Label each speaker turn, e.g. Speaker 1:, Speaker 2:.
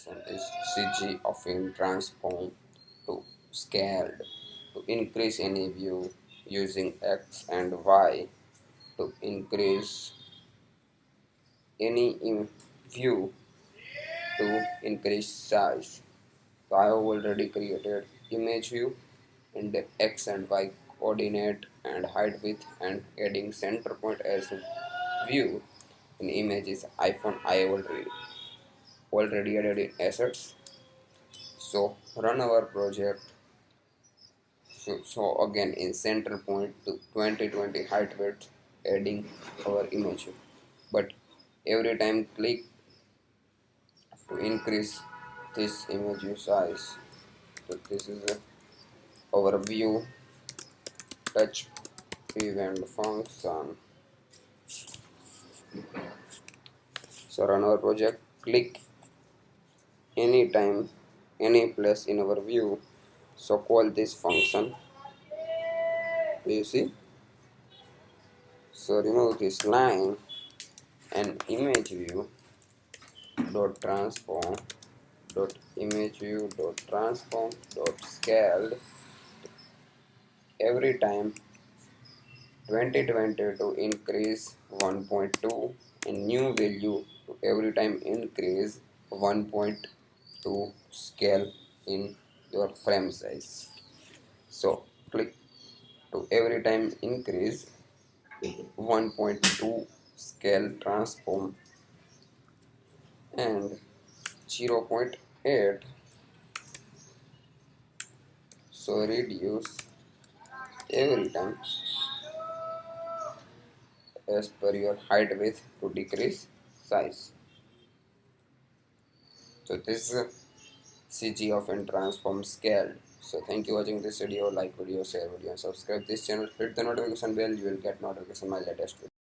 Speaker 1: application is CGAffineTransform to scaled to increase any view using X and Y to increase any view to increase size. So I have already created image view in the X and Y coordinate and height width and adding center point as view in image is iPhone. I already added in assets. So run our project. So again in center point to 2020 height width adding our image, but every time click to increase this image size. So this is our view touch event function. So run our project, click anytime any place in our view, so call this function. Do you see? So remove this line and image view dot transform dot image view dot transform dot scaled every time 2020 to increase 1.2 and new value to every time increase 1.2 scale in your frame size. So click to every time increase 1.2 scale transform and 0.8, so reduce every time as per your height width to decrease size. So this is CGAffineTransform scaled. So thank you for watching this video. Like video, share video and subscribe this channel. Hit the notification bell, you will get notification my latest video.